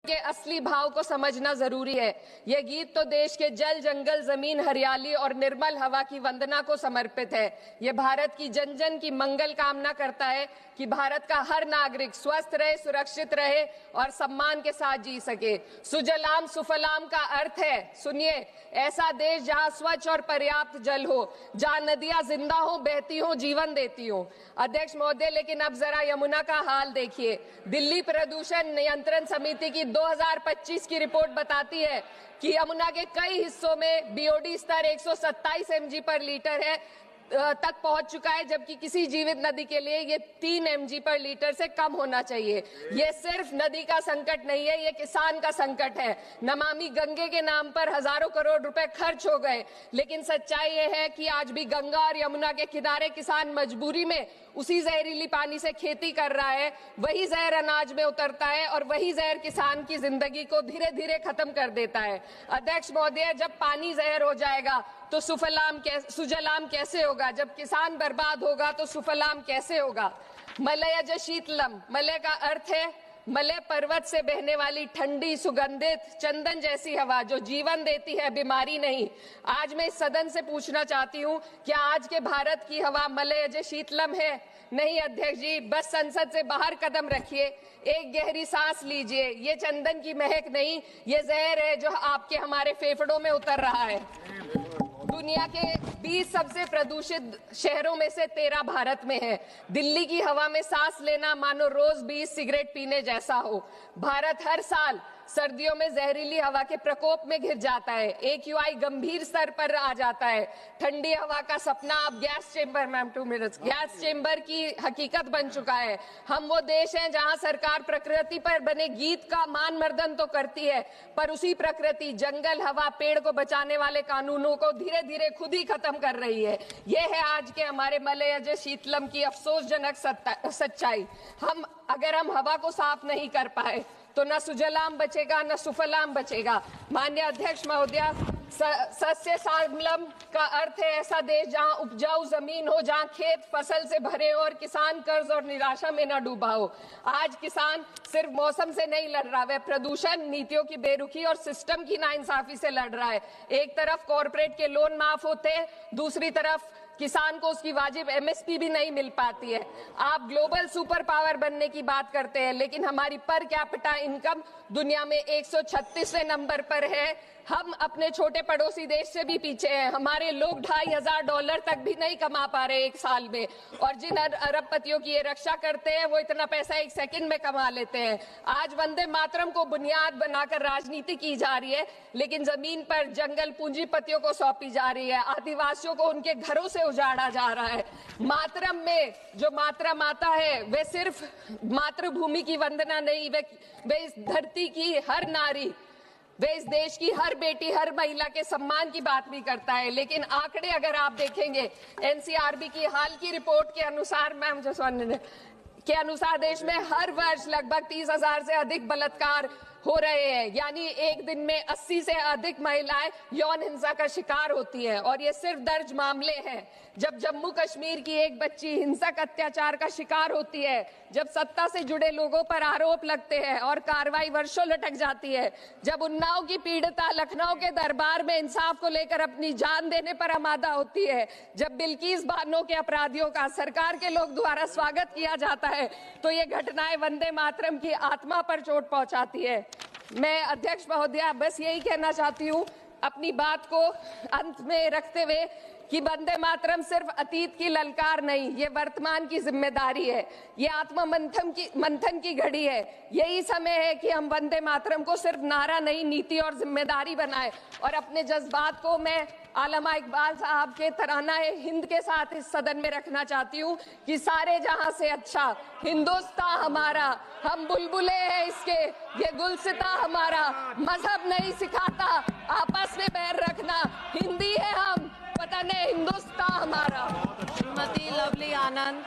के असली भाव को समझना जरूरी है। यह गीत तो देश के जल, जंगल, जमीन, हरियाली और निर्मल हवा की वंदना को समर्पित है। यह भारत की जन जन की मंगल कामना करता है कि भारत का हर नागरिक स्वस्थ रहे, सुरक्षित रहे और सम्मान के साथ जी सके। सुजलाम सुफलाम का अर्थ है, सुनिए, ऐसा देश जहां स्वच्छ और पर्याप्त जल हो, जहां नदियां जिंदा हो, बहती हो, जीवन देती हो। अध्यक्ष महोदय, लेकिन अब जरा यमुना का हाल देखिए। दिल्ली प्रदूषण नियंत्रण समिति की 2025 की रिपोर्ट बताती है कि यमुना के कई हिस्सों में बीओडी स्तर 127 mg पर लीटर है तक पहुंच चुका है, जबकि किसी जीवित नदी के लिए ये 3 mg पर लीटर से कम होना चाहिए। ये सिर्फ नदी का संकट नहीं है, ये किसान का संकट है। नमामि गंगे के नाम पर हजारों करोड़ रुपए खर्च हो गए, लेकिन सच्चाई ये है कि आज भी गंगा और यमुना के किनारे किसान मजबूरी में उसी जहरीली पानी से खेती कर रहा है। वही जहर अनाज में उतरता है और वही जहर किसान की जिंदगी को धीरे धीरे खत्म कर देता है। अध्यक्ष महोदय, जब पानी जहर हो जाएगा तो सुजलाम कैसे होगा? जब किसान बर्बाद होगा तो सुफलाम कैसे होगा? मलयज शीतलम, मलय का अर्थ है मलय पर्वत से बहने वाली ठंडी, सुगंधित, चंदन जैसी हवा जो जीवन देती है, बीमारी नहीं। आज मैं इस सदन से पूछना चाहती हूँ, क्या आज के भारत की हवा मलयज शीतलम है? नहीं अध्यक्ष जी, बस संसद से बाहर कदम रखिए, एक गहरी सांस लीजिए। ये चंदन की महक नहीं, ये जहर है जो आपके हमारे फेफड़ों में उतर रहा है। दुनिया के 20 सबसे प्रदूषित शहरों में से 13 भारत में है। दिल्ली की हवा में सांस लेना मानो रोज 20 सिगरेट पीने जैसा हो। भारत हर साल सर्दियों में जहरीली हवा के प्रकोप में घिर जाता है। AQI गंभीर स्तर पर आ जाता है। ठंडी हवा का सपना अब गैस चेंबर की हकीकत बन चुका है। हम वो देश हैं जहां सरकार प्रकृति पर बने गीत का मान मर्दन तो करती है, पर उसी प्रकृति, जंगल, हवा, पेड़ को बचाने वाले कानूनों को धीरे धीरे खुद ही खत्म कर रही है। ये है आज के हमारे मलयज शीतलम की अफसोसजनक सच्चाई। अगर हम हवा को साफ नहीं कर पाए तो न सुजलाम बचेगा, न सुफलाम बचेगा। माननीय अध्यक्ष महोदया, सस्य श्यामलम का अर्थ है ऐसा देश जहां उपजाऊ जमीन हो, जहां खेत फसल से भरे हो और किसान कर्ज और निराशा में न डूबा हो। आज किसान सिर्फ मौसम से नहीं लड़ रहा, वह प्रदूषण, नीतियों की बेरुखी और सिस्टम की नाइंसाफी से लड़ रहा है। एक तरफ कॉर्पोरेट के लोन माफ होते हैं, दूसरी तरफ किसान को उसकी वाजिब MSP भी नहीं मिल पाती है। आप ग्लोबल सुपर पावर बनने की बात करते हैं, लेकिन हमारी पर कैपिटा इनकम दुनिया में 136वें नंबर पर है। हम अपने छोटे पड़ोसी देश से भी पीछे हैं। हमारे लोग $2,500 तक भी नहीं कमा पा रहे एक साल में, और जिन अरबपतियों की ये रक्षा करते हैं वो इतना पैसा एक सेकंड में कमा लेते हैं। आज वंदे मातरम को बुनियाद बनाकर राजनीति की जा रही है, लेकिन जमीन पर जंगल पूंजीपतियों को सौंपी जा रही है। आदिवासियों को उनके घरों से उजाड़ा जा रहा है। मातरम में जो मात्रा माता है वे सिर्फ मातृभूमि की वंदना नहीं, वे इस धरती की हर नारी, वे इस देश की हर बेटी, हर महिला के सम्मान की बात भी करता है। लेकिन आंकड़े अगर आप देखेंगे, NCRB की हाल की रिपोर्ट के अनुसार, मैम के अनुसार देश में हर वर्ष लगभग 30,000 से अधिक बलात्कार हो रहे हैं। यानी एक दिन में 80 से अधिक महिलाएं यौन हिंसा का शिकार होती हैं, और ये सिर्फ दर्ज मामले हैं। जब जम्मू कश्मीर की एक बच्ची हिंसक अत्याचार का शिकार होती है, जब सत्ता से जुड़े लोगों पर आरोप लगते हैं और कार्रवाई वर्षों लटक जाती है, जब उन्नाव की पीड़िता लखनऊ के दरबार में इंसाफ को लेकर अपनी जान देने पर आमादा होती है, जब बिल्किस बानो के अपराधियों का सरकार के लोग द्वारा स्वागत किया जाता है, तो ये घटनाएं वंदे मातरम की आत्मा पर चोट पहुंचाती है। मैं अध्यक्ष महोदया बस यही कहना चाहती हूँ अपनी बात को अंत में रखते हुए कि वंदे मातरम सिर्फ अतीत की ललकार नहीं, ये वर्तमान की जिम्मेदारी है। ये आत्म मंथन की घड़ी है। यही समय है कि हम वंदे मातरम को सिर्फ नारा नहीं, नीति और जिम्मेदारी बनाए। और अपने जज्बात को मैं आलमा इकबाल साहब के तराना हिंद के साथ इस सदन में रखना चाहती हूँ कि सारे जहां से अच्छा हिंदुस्तान हमारा, हम बुलबुले हैं इसके, ये गुलसिता हमारा, मजहब नहीं सिखाता आपस में बैर रखना, हिंदी है हम, वतन है हिंदुस्तान हमारा। श्रीमती लवली आनंद।